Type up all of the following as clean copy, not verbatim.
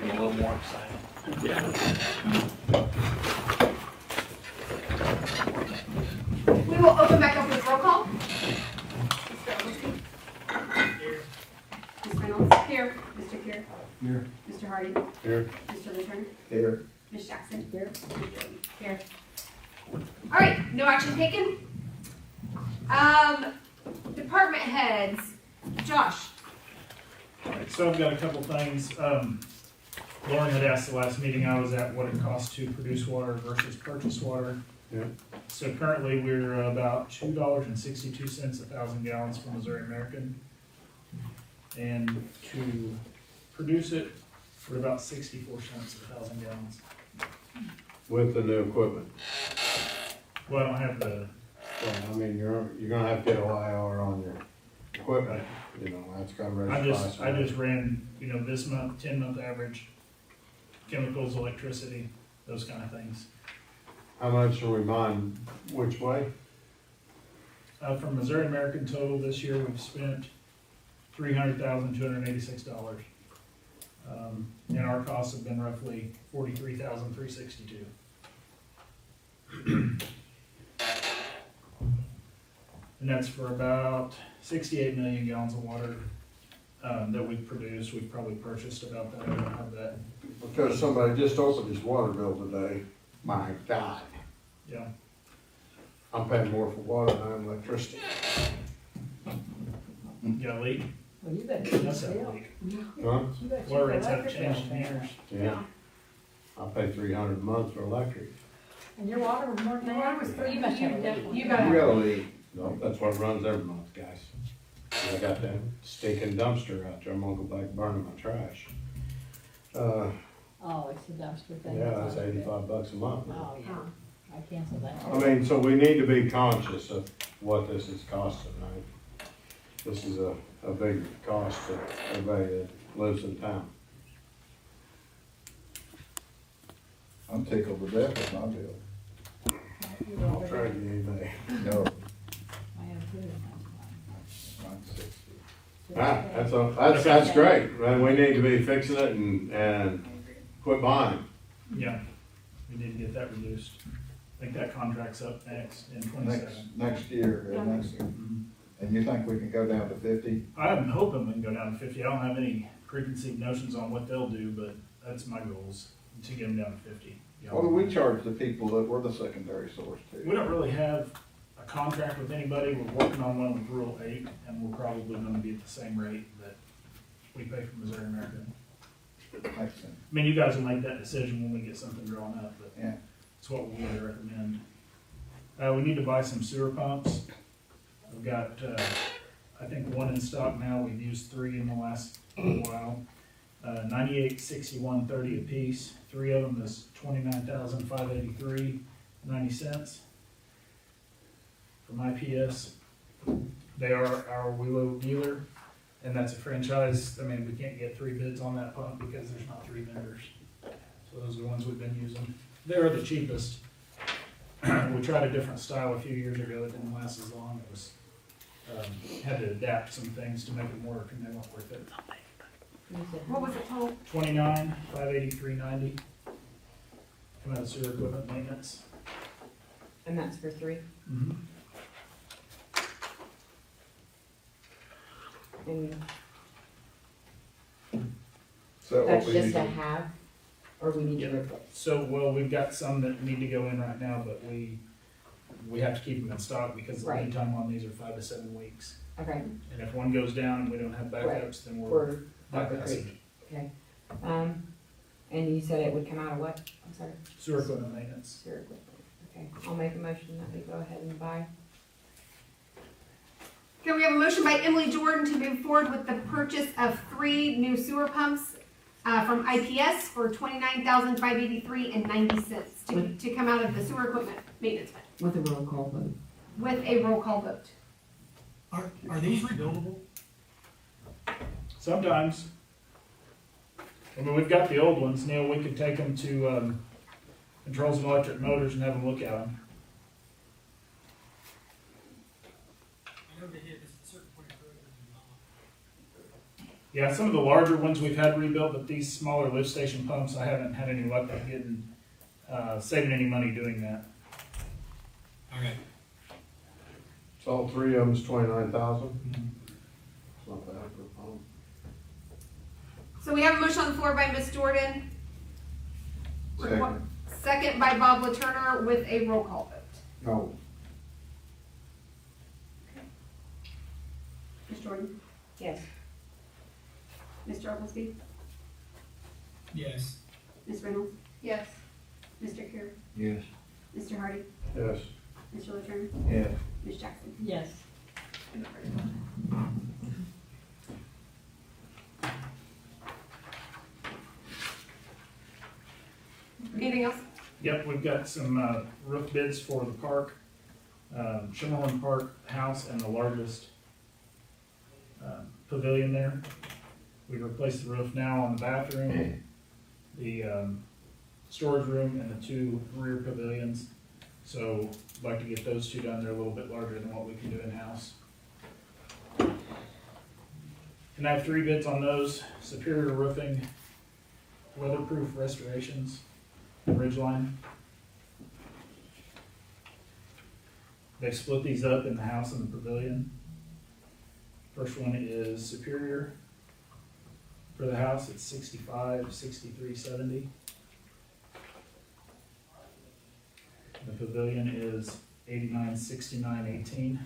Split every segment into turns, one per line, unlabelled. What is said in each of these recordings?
make it a little more exciting.
We will open back up with roll call.
Here.
Ms. Reynolds? Here. Mr. Kier?
Here.
Mr. Hardy?
Here.
Mr. Return?
Here.
Ms. Jackson? Here. Here. All right, no action taken. Department heads. Josh?
Alright, so I've got a couple things. Lauren had asked the last meeting I was at what it costs to produce water versus purchase water.
Yeah.
So currently we're about $2.62 a 1,000 gallons from Missouri American. And to produce it, we're about 64 cents a 1,000 gallons.
With the new equipment.
Well, I don't have the,
Well, I mean, you're gonna have to get OIR on your equipment, you know, that's gonna raise the price.
I just ran, this month, 10-month average, chemicals, electricity, those kind of things.
How much are we buying, which way?
From Missouri American total this year, we've spent $300,286. And our costs have been roughly $43,362. And that's for about 68 million gallons of water that we've produced. We've probably purchased about that. I don't have that.
Because somebody just opened his water bill today. My God.
Yeah.
I'm paying more for water than I am electricity.
You got a leak?
Well, you bet.
That's a leak.
Huh?
You bet
Water
your
rates haven't
electric
changed in
bill
years.
down.
Yeah. I pay $300 a month for electric.
And your water was more than that?
was
Well, you must have a leak.
You
You
got it.
gotta leave.
No, that's what runs every month, guys. I got that stinking dumpster out there, I'm gonna go back burning my trash.
Oh, it's the dumpster thing.
Yeah, that's $85 a month.
Oh, yeah, I canceled that.
I mean, so we need to be conscious of what this is costing, right? This is a big cost to everybody that lives in town.
I'm tickled to death with my bill.
I'll trade you anything.
No,
I am too.
mine's 60.
That's great, man, we need to be fixing it and quit buying.
Yeah. We need to get that reduced. I think that contract's up next in 27.
Next year, isn't it?
Mhm.
And you think we can go down to 50?
I'm hoping we can go down to 50. I don't have any preconceived notions on what they'll do, but that's my goals, to get them down to 50.
What do we charge the people that we're the secondary source
We
to?
don't really have a contract with anybody. We're working on one with Rural 8, and we're probably gonna be at the same rate that we pay for Missouri American.
Makes sense.
I mean, you guys will make that decision when we get something drawn up, but
Yeah.
it's what we would recommend. We need to buy some sewer pumps. We've got, I think, one in stock now. We've used 3 in the last little while. 98, 61, 30 a piece. 3 of them is $29,583.90 from IPS. They are our Willow dealer, and that's a franchise. I mean, we can't get 3 bids on that pump because there's not 3 vendors. So those are the ones we've been using. They're the cheapest. We tried a different style a few years ago. It didn't last as long. It was had to adapt some things to make it work, and they weren't worth it.
What was it total?
$29,583.90. Come out of sewer equipment maintenance.
And that's for 3?
Mm-hmm.
And
So what
that's
we
just
need
to
to,
have, or we need to
Yeah.
replace?
So, well, we've got some that need to go in right now, but we have to keep them in stock because the lead
Right.
time on these are 5 to 7 weeks.
Okay,
And if one goes down and we don't have backups, then we're
for Dr.
bypassing
Creek, okay. And you said it would come out of what? I'm sorry,
sewer equipment maintenance.
sewer equipment. Okay, I'll make a motion that we go ahead and buy.
Okay, we have a motion by Emily Jordan to move forward with the purchase of 3 new sewer pumps from IPS for $29,583.90 to come out of the sewer equipment maintenance fund
With a roll call vote.
with a roll call vote.
Are these rebuildable? Sometimes. I mean, we've got the old ones, Neil, we could take them to, Controls and Electric Motors and have them look at them.
I know they hit a certain point of
Yeah, some of the larger ones we've had rebuilt, but these smaller lift station pumps, I haven't had any luck with getting, saving any money doing that.
Okay.
So all three of them's 29,000?
It's not bad for a pump.
So we have a motion on the floor by Ms. Jordan.
Second.
Second by Bob Laturner with a roll call vote.
No,
Ms. Jordan?
Yes.
Mr. Oglesby?
Yes.
Ms. Reynolds? Yes. Mr. Kerr?
Yes.
Mr. Hardy?
Yes.
Mr. Laturner?
Yeah.
Ms. Jackson?
Yes.
Anything else?
Yep, we've got some, roof bids for the park, Schermerhorn Park House and the largest, pavilion there. We replaced the roof now on the bathroom, the, storage room and the two rear pavilions. So I'd like to get those two done. They're a little bit larger than what we can do in-house. And I have 3 bids on those: Superior Roofing, Weatherproof Restorations, Ridgeline. They split these up in the house and the pavilion. First one is Superior. For the house, it's $65,6370. The pavilion is $89,6918.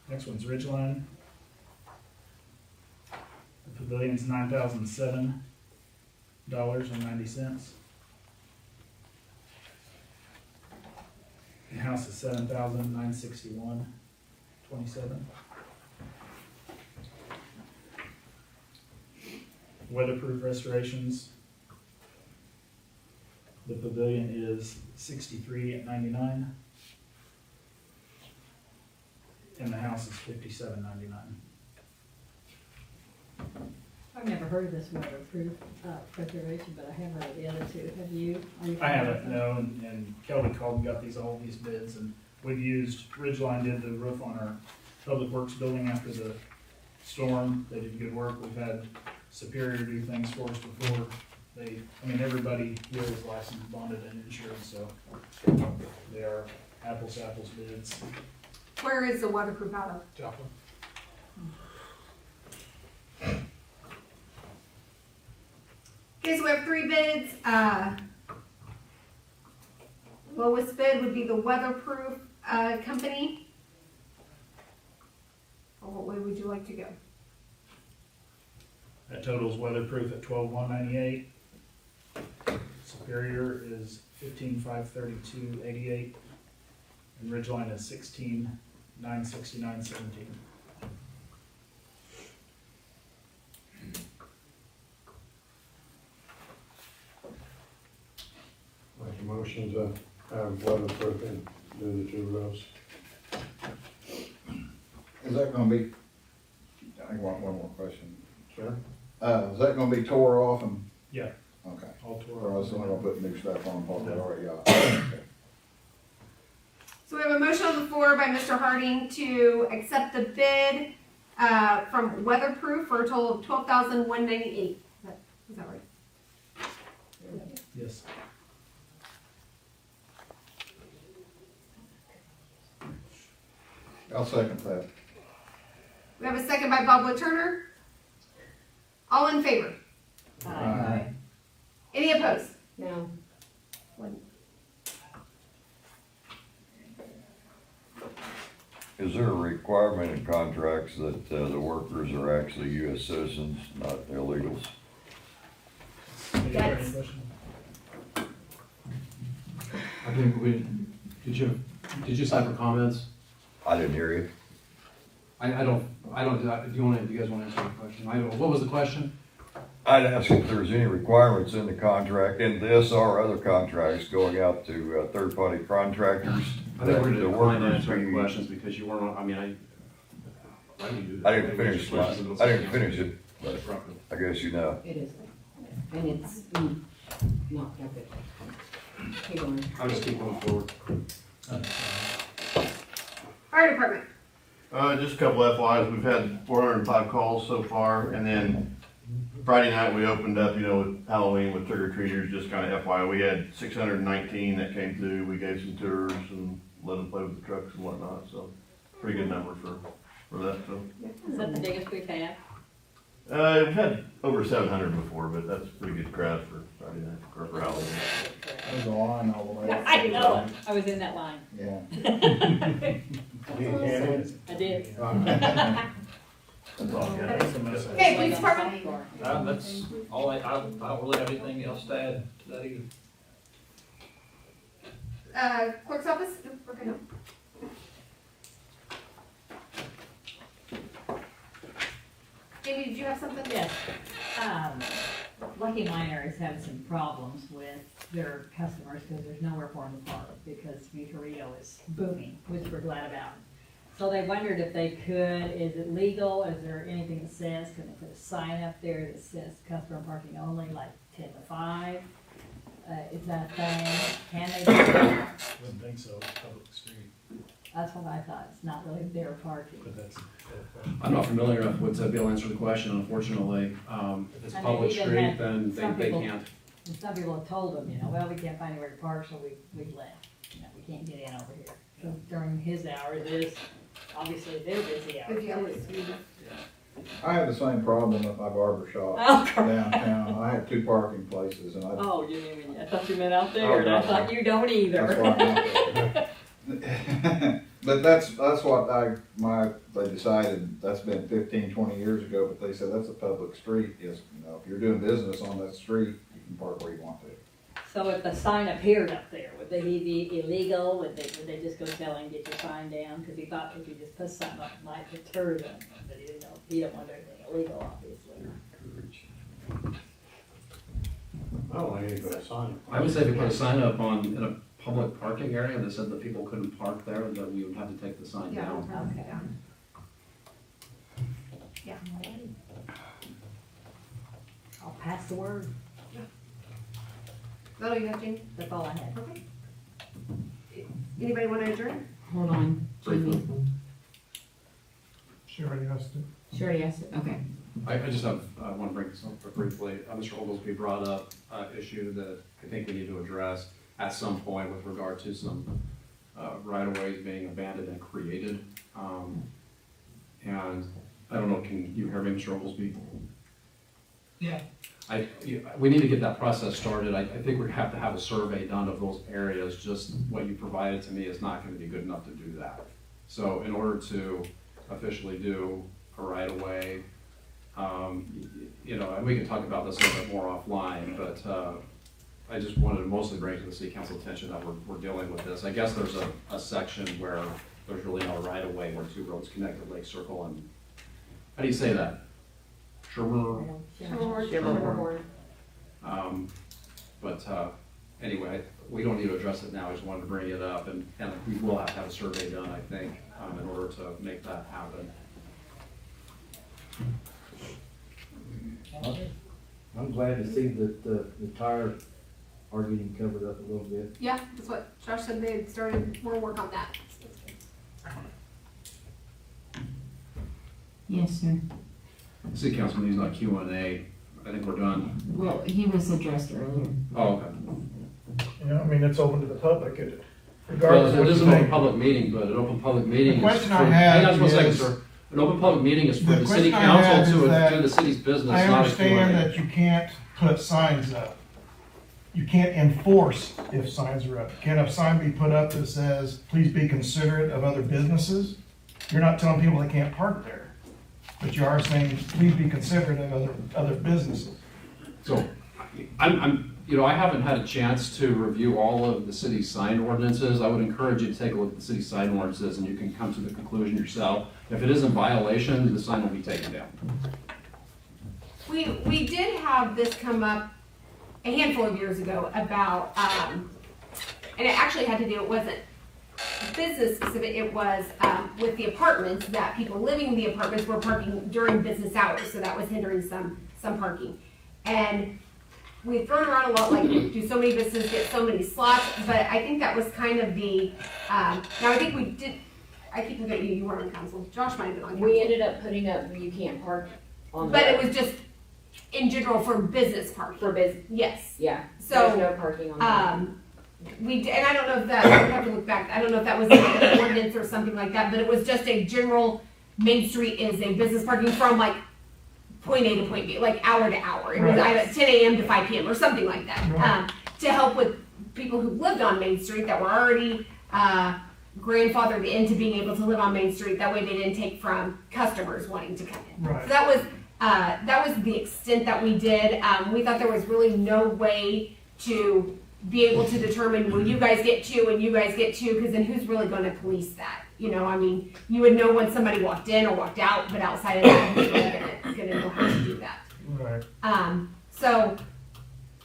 Next one's Ridgeline. The pavilion's $9,007.90. The house is $7,961.27. Weatherproof Restorations. The pavilion is $63.99. And the house is $57.99.
I've never heard of this weatherproof, preservation, but I have heard of the other two. Have you? Are you
I
familiar
haven't,
with them?
no, and Kelly called and got all these bids, and we've used, Ridgeline did the roof on our Public Works building after the storm. They did good work. We've had Superior do things for us before. Everybody here is licensed, bonded, and insured, so they are apples to apples bids.
Where is the weatherproof out of?
Joplin.
Okay, so we have 3 bids. Lowest bid would be the weatherproof, company. Or what way would you like to go?
That totals weatherproof at $12,198. Superior is $15,532.88. And Ridgeline is $16,969.17.
Make a motion to have weatherproofing do the 2 roofs.
Is that gonna be, I want one more question.
Sure.
Is that gonna be tore off and?
Yeah.
Okay.
All
Or
tore
else they're gonna put new stuff on what they already got?
So we have a motion on the floor by Mr. Harding to accept the bid, from Weatherproof for a total of $12,198. Is that right?
Yes.
I'll second that.
We have a second by Bob Laturner. All in favor?
Aye.
Any opposed?
No.
Is there a requirement in contracts that the workers are actually US citizens, not illegals?
Any
That's-
question?
I think did you sign for comments?
I didn't hear you.
I don't, do you guys wanna answer the question? What was the question?
I'd ask if there's any requirements in the contract, in this or other contracts, going out to third-party contractors.
I think we're
that the
declining to
workers
answer any
be-
questions because you weren't on, why do you do that?
I didn't finish it, but I guess you know.
It is. And it's, not that good. Keep going.
I'll just keep going forward.
Fire department.
Just a couple FYs, we've had 405 calls so far, and then Friday night we opened up, with Halloween with trick-or-treaters, just kind of FYI, we had 619 that came through, we gave some tours and let them play with the trucks and whatnot, so pretty good number for that, so.
Is that the biggest we've had?
We've had over 700 before, but that's a pretty good crowd for Friday night, or for Halloween.
There's a line all the way up.
I know, I was in that line.
Yeah.
I did.
That's all I got.
Okay, police department.
That's all, I don't really have anything else to add to that either.
Clerk's office. We're gonna. Jamie, did you have something?
Yes. Lucky Miner is having some problems with their customers because there's nowhere for them to park because Mutorito is booming, which we're glad about. So they wondered if they could, is it legal? Is there anything that says, can they put a sign up there that says customer parking only, like 10 to 5? Is that a thing? Can they do that?
Wouldn't think so, public street,
That's what I thought. It's not really their parking.
but that's.
I'm not familiar enough with to be able to answer the question, unfortunately. If it's
I mean,
public
even
street,
had
then
some
they
people-
can't.
And some people have told them, well, we can't find anywhere to park, so we've left. We can't get in over here. So during his hour, it is obviously their busy hour.
Busy hours.
I had the same problem at my barber shop
Oh, crap.
downtown. I had 2 parking places and I,
Oh, you mean, I thought you meant out there,
Oh,
and I
no.
thought you don't either.
that's why I'm out there. But that's what they decided, that's been 15, 20 years ago, but they said that's a public street. Yes, if you're doing business on that street, you can park where you want to.
So if the sign appeared up there, would they be illegal? Would they just go tell him, get your sign down? Because he thought if you just put something up, it might deter them, but he didn't know, he don't want anything illegal, obviously.
I don't think anybody signed.
I would say if you put a sign up in a public parking area that said that people couldn't park there, that we would have to take the sign
Yeah.
down.
Okay.
Yeah.
I'll pass the word.
Is that all you have, Jamie?
That's all I had.
Okay. Anybody want to adjourn?
Hold on, Jamie.
She already has to.
Sure, yes, okay.
I just have, want to bring this up briefly. Mr. Oglesby brought up an issue that I think we need to address at some point with regard to some right-of-ways being abandoned and created. And I don't know, can you hear me, Mr. Oglesby?
Yeah.
We need to get that process started. I think we have to have a survey done of those areas. Just what you provided to me is not going to be good enough to do that. So in order to officially do a right-of-way, and we can talk about this a little bit more offline, but I just wanted to mostly bring to the city council attention that we're dealing with this. I guess there's a section where there's really no right-of-way where 2 roads connect at Lake Circle and, how do you say that? Shermer? Anyway, we don't need to address it now, I just wanted to bring it up, and we will have to have a survey done, I think, in order to make that happen.
I'm glad to see that the tires are getting covered up a little bit.
Yeah, that's what Josh said. They had started more work on that.
Yes, sir.
City council meeting's not Q&A, I think we're done.
Well, he was addressed earlier.
Oh, okay.
It's open to the public,
Well,
regardless
it
of
is
what
an
you
open
think.
public meeting, but an open public meeting is.
The question I
for-
have
hang on just 1 second,
is-
sir. An open public meeting is for
The
the city
question I have
council
is
to
that
do the city's business,
I
not a
understand
Q&A.
that you can't put signs up. You can't enforce if signs are up. Can a sign be put up that says, please be considerate of other businesses? You're not telling people they can't park there, but you are saying, please be considerate of other businesses.
So, I haven't had a chance to review all of the city's sign ordinances. I would encourage you to take a look at the city's sign ordinances and you can come to the conclusion yourself. If it is in violation, the sign will be taken down.
We did have this come up a handful of years ago about, and it actually had to do, it wasn't business specific, it was with the apartments, that people living in the apartments were parking during business hours, so that was hindering some parking. And we've thrown around a lot, like, do so many businesses get so many slots, but I think that was kind of the, now I think we did, I keep looking at you, you weren't on council, Josh might have been on council.
We ended up putting up where you can't park on the
But it
road
was just in general for business parking.
for business,
Yes.
yeah.
So,
There's no parking on the road.
and I don't know if that, I would have to look back, I don't know if that was an ordinance or something like that, but it was just a general, Main Street is a business parking from like point A to point B, like hour to hour. It was
Right.
either 10 a.m. to 5 p.m. or something like that.
Right.
To help with people who lived on Main Street that were already, grandfathered into being able to live on Main Street, that way they didn't take from customers wanting to come in.
Right.
So that was the extent that we did. We thought there was really no way to be able to determine, well, you guys get two and you guys get two, because then who's really gonna police that? You know, I mean, you would know when somebody walked in or walked out, but outside of that, who's really gonna know how to do that?
Right.
So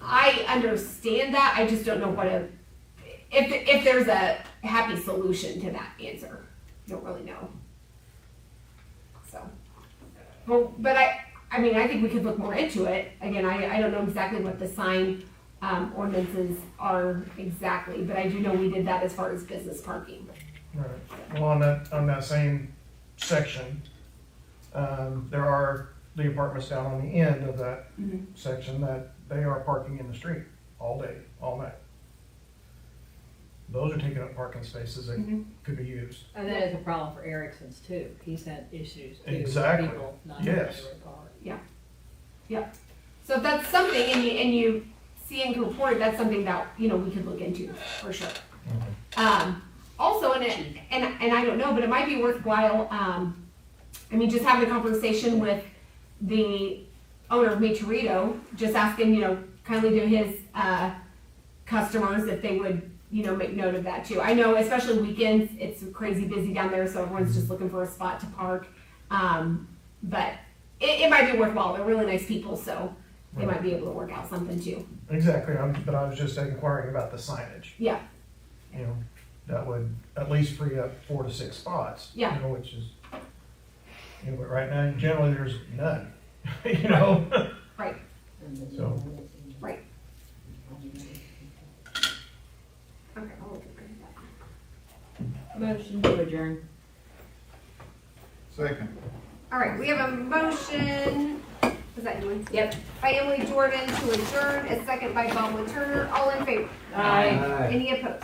I understand that, I just don't know if there's a happy solution to that answer. Don't really know. So, well, but I mean, I think we could look more into it. Again, I don't know exactly what the sign, ordinances are exactly, but I do know we did that as far as business parking.
Right. Well, on that same section, there are the apartments down on the end of that
Mhm.
section that they are parking in the street all day, all night. Those are taking up parking spaces that
Mhm.
could be used.
And that is a problem for Erickson's too. He's had issues too. with
Exactly.
People not knowing
Yes.
where to park.
So if that's something, and you see and can report it, that's something that, we could look into, for sure. Also, and I don't know, but it might be worthwhile, just having a conversation with the owner of Meteorito, just asking, kindly to his, customers if they would, make note of that too. I know, especially weekends, it's crazy busy down there, so everyone's just looking for a spot to park. But it might be worthwhile. They're really nice people, so they might be able to work out something too.
Exactly, but I was just inquiring about the signage.
Yeah.
That would at least free up 4 to 6 spots.
Yeah.
Which is, but right now, generally, there's none,
Right.
So.
Right. Okay, I'll look at that.
Motion to adjourn.
Second.
All right, we have a motion, is that yours?
Yep.
By Emily Jordan to adjourn, a second by Bob Turner, all in favor?
Aye.
Aye.
Any opposed?